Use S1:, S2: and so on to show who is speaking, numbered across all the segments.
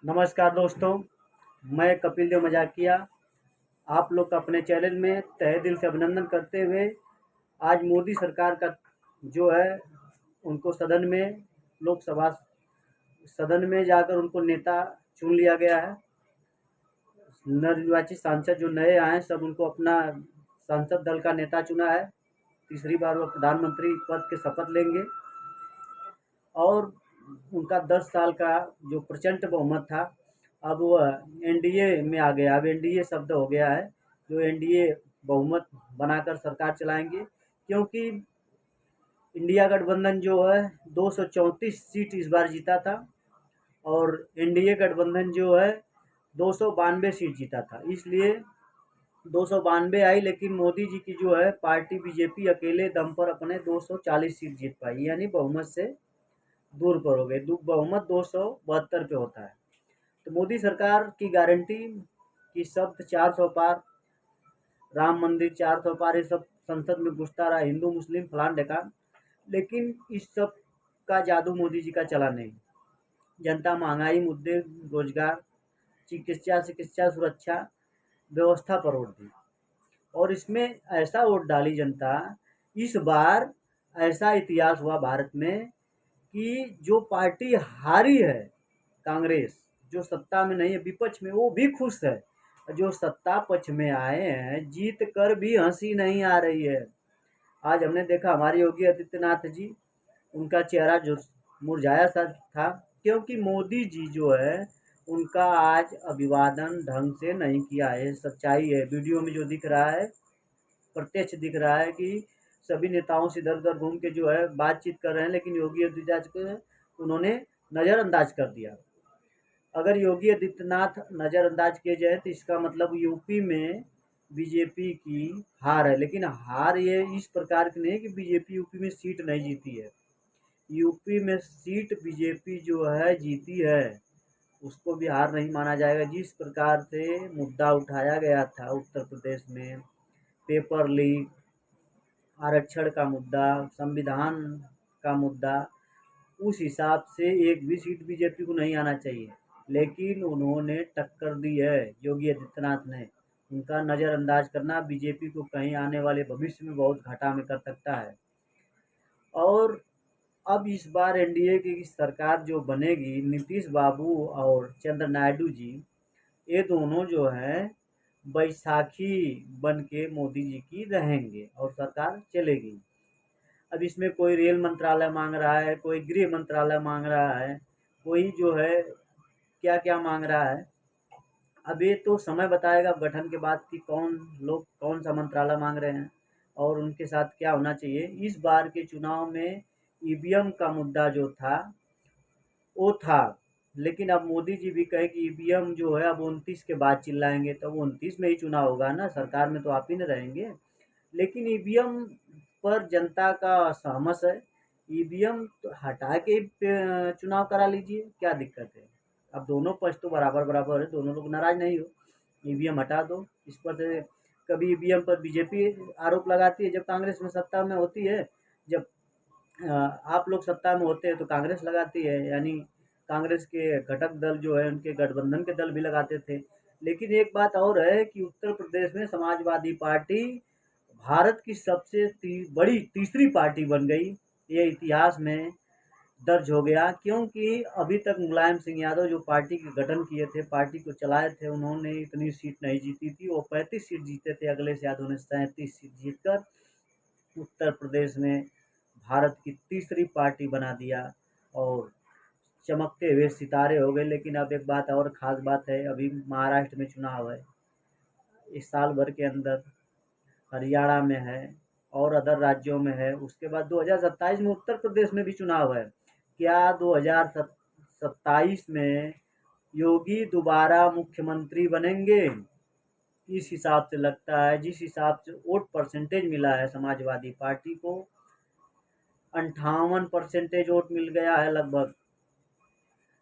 S1: नमस्कार दोस्तों, मैं कपिल देव मजाकिया आप लोग का अपने चैनल में तहे दिल से अभिनंदन करते हुए आज मोदी सरकार का जो है उनको लोकसभा सदन में जाकर उनको नेता चुन लिया गया है। नवनिर्वाचित सांसद जो नए आए हैं सब उनको अपना संसद दल का नेता चुना है। तीसरी बार वो प्रधानमंत्री पद के शपथ लेंगे और उनका 10 साल का जो प्रचंड बहुमत था अब वह एनडीए में आ गया। अब एनडीए शब्द हो गया है, जो एनडीए बहुमत बनाकर सरकार चलाएंगे, क्योंकि इंडिया गठबंधन जो है 234 सीट इस बार जीता था और एनडीए गठबंधन जो है 292 सीट जीता था। इसलिए 292 आई, लेकिन मोदी जी की जो है पार्टी बीजेपी अकेले दम पर अपने 240 सीट जीत पाई, यानी बहुमत से दूर पर हो गए। बहुमत 272 पे होता है। तो मोदी सरकार की गारंटी कि शब्द 400 पार, राम मंदिर 400 पार, ये सब संसद में घुसता रहा, हिंदू मुस्लिम फलान ढेकान, लेकिन इस सब का जादू मोदी जी का चला नहीं। जनता महंगाई मुद्दे, रोजगार, चिकित्सा सुरक्षा व्यवस्था पर वोट दी और इसमें ऐसा वोट डाली जनता। इस बार ऐसा इतिहास हुआ भारत में कि जो पार्टी हारी है, कांग्रेस, जो सत्ता में नहीं है, विपक्ष में, वो भी खुश है। जो सत्ता पक्ष में आए हैं जीत कर भी हंसी नहीं आ रही है। आज हमने देखा हमारे योगी आदित्यनाथ जी, उनका चेहरा जो मुरझाया सा था, क्योंकि मोदी जी जो है उनका आज अभिवादन ढंग से नहीं किया है। सच्चाई है, वीडियो में जो दिख रहा है, प्रत्यक्ष दिख रहा है कि सभी नेताओं से इधर उधर घूम के जो है बातचीत कर रहे हैं, लेकिन योगी आदित्यनाथ को उन्होंने नज़रअंदाज कर दिया। अगर योगी आदित्यनाथ नज़रअंदाज किए जाए तो इसका मतलब यूपी में बीजेपी की हार है, लेकिन हार ये इस प्रकार की नहीं है कि बीजेपी यूपी में सीट नहीं जीती है। यूपी में सीट बीजेपी जो है जीती है, उसको भी हार नहीं माना जाएगा। जिस प्रकार से मुद्दा उठाया गया था उत्तर प्रदेश में, पेपर लीक, आरक्षण का मुद्दा, संविधान का मुद्दा, उस हिसाब से एक भी सीट बीजेपी को नहीं आना चाहिए, लेकिन उन्होंने टक्कर दी है योगी आदित्यनाथ ने। उनका नज़रअंदाज करना बीजेपी को कहीं आने वाले भविष्य में बहुत घाटा में कर सकता है। और अब इस बार एनडीए की सरकार जो बनेगी, नीतीश बाबू और चंद्र नायडू जी, ये दोनों जो हैं बैसाखी बन के मोदी जी की रहेंगे और सरकार चलेगी। अब इसमें कोई रेल मंत्रालय मांग रहा है, कोई गृह मंत्रालय मांग रहा है, कोई जो है क्या क्या मांग रहा है। अब ये तो समय बताएगा गठन के बाद कि कौन सा मंत्रालय मांग रहे हैं और उनके साथ क्या होना चाहिए। इस बार के चुनाव में ईवीएम का मुद्दा जो था वो था, लेकिन अब मोदी जी भी कहे कि ईवीएम जो है अब 29 के बाद चिल्लाएंगे, तो 29 में ही चुनाव होगा ना, सरकार में तो आप ही न रहेंगे। लेकिन ईवीएम पर जनता का सहमत है। ईवीएम तो हटा के चुनाव करा लीजिए, क्या दिक्कत है। अब दोनों पक्ष तो बराबर बराबर है, दोनों लोग नाराज नहीं हो, ईवीएम हटा दो। इस पर से कभी ईवीएम पर बीजेपी आरोप लगाती है जब कांग्रेस में सत्ता में होती है, जब आप लोग सत्ता में होते हैं तो कांग्रेस लगाती है, यानी कांग्रेस के घटक दल जो है उनके गठबंधन के दल भी लगाते थे। लेकिन एक बात और है कि उत्तर प्रदेश में समाजवादी पार्टी भारत की सबसे बड़ी तीसरी पार्टी बन गई। ये इतिहास में दर्ज हो गया, क्योंकि अभी तक मुलायम सिंह यादव जो पार्टी के गठन किए थे, पार्टी को चलाए थे, उन्होंने इतनी सीट नहीं जीती थी। वो 35 सीट जीते थे, अखिलेश यादव ने 37 सीट जीतकर उत्तर प्रदेश में भारत की तीसरी पार्टी बना दिया और चमकते हुए सितारे हो गए। लेकिन अब एक बात और ख़ास बात है, अभी महाराष्ट्र में चुनाव है, इस साल भर के अंदर हरियाणा में है और अदर राज्यों में है। उसके बाद 2027 में उत्तर प्रदेश में भी चुनाव है। क्या 2027 में योगी दोबारा मुख्यमंत्री बनेंगे? इस हिसाब से लगता है, जिस हिसाब से वोट परसेंटेज मिला है समाजवादी पार्टी को, 58% वोट मिल गया है लगभग।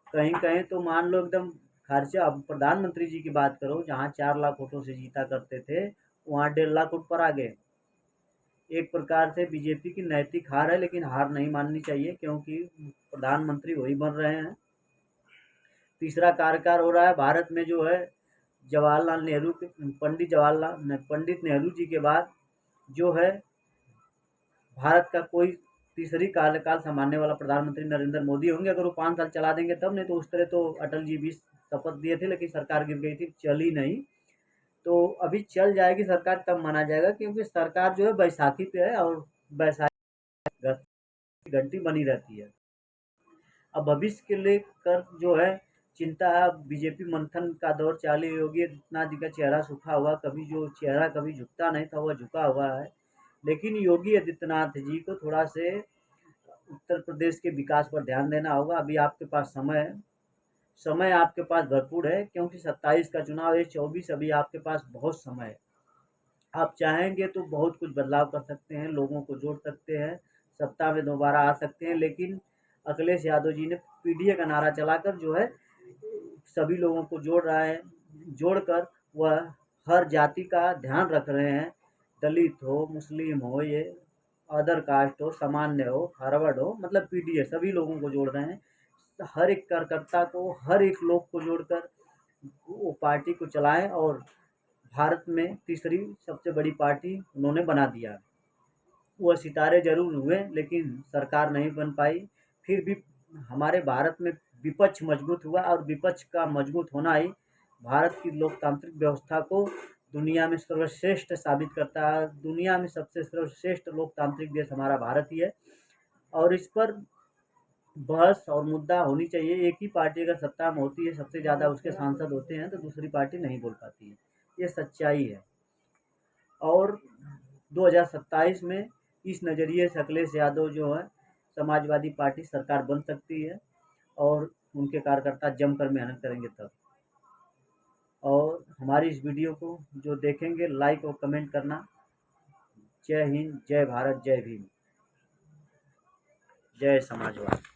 S1: कहीं कहीं तो मान लो एकदम खर्चा। अब प्रधानमंत्री जी की बात करो, जहाँ 4 लाख वोटों से जीता करते थे, वहाँ 1.5 लाख वोट पर आ गए। एक प्रकार से बीजेपी की नैतिक हार है, लेकिन हार नहीं माननी चाहिए, क्योंकि प्रधानमंत्री वही बन रहे हैं। तीसरा कार्यकाल हो रहा है भारत में जो है जवाहरलाल नेहरू के पंडित नेहरू जी के बाद जो है भारत का कोई तीसरी कार्यकाल संभालने वाला प्रधानमंत्री नरेंद्र मोदी होंगे। अगर वो 5 साल चला देंगे तब, नहीं तो उस तरह तो अटल जी भी शपथ दिए थे लेकिन सरकार गिर गई थी, चली नहीं। तो अभी चल जाएगी सरकार तब माना जाएगा, क्योंकि सरकार जो है बैसाखी पे है और बैसाखी घंटी बनी रहती है। अब भविष्य के लेकर जो है चिंता है। बीजेपी मंथन का दौर चालू है। योगी आदित्यनाथ जी का चेहरा सूखा हुआ, कभी जो चेहरा कभी झुकता नहीं था वह झुका हुआ है। लेकिन योगी आदित्यनाथ जी को थोड़ा से उत्तर प्रदेश के विकास पर ध्यान देना होगा। अभी आपके पास समय है, समय आपके पास भरपूर है, क्योंकि 27 का चुनाव है, 24 अभी आपके पास बहुत समय है। आप चाहेंगे तो बहुत कुछ बदलाव कर सकते हैं, लोगों को जोड़ सकते हैं, सत्ता में दोबारा आ सकते हैं। लेकिन अखिलेश यादव जी ने पीडीए का नारा चलाकर जो है सभी लोगों को जोड़ रहा है, जोड़कर वह हर जाति का ध्यान रख रहे हैं। दलित हो, मुस्लिम हो, ये अदर कास्ट हो, सामान्य हो, फॉरवर्ड हो, मतलब पीडीए सभी लोगों को जोड़ रहे हैं। हर एक कार्यकर्ता को, हर एक लोग को जोड़कर वो पार्टी को चलाएं और भारत में तीसरी सबसे बड़ी पार्टी उन्होंने बना दिया। वह सितारे जरूर हुए लेकिन सरकार नहीं बन पाई। फिर भी हमारे भारत में विपक्ष मजबूत हुआ, और विपक्ष का मजबूत होना ही भारत की लोकतांत्रिक व्यवस्था को दुनिया में सर्वश्रेष्ठ साबित करता है। दुनिया में सबसे सर्वश्रेष्ठ लोकतांत्रिक देश हमारा भारत ही है, और इस पर बहस और मुद्दा होनी चाहिए। एक ही पार्टी अगर सत्ता में होती है, सबसे ज़्यादा उसके सांसद होते हैं, तो दूसरी पार्टी नहीं बोल पाती है, ये सच्चाई है। और 2027 में इस नज़रिए से अखिलेश यादव जो है समाजवादी पार्टी सरकार बन सकती है, और उनके कार्यकर्ता जमकर मेहनत करेंगे तब। और हमारी इस वीडियो को जो देखेंगे लाइक और कमेंट करना। जय हिंद, जय भारत, जय भीम, जय समाजवाद।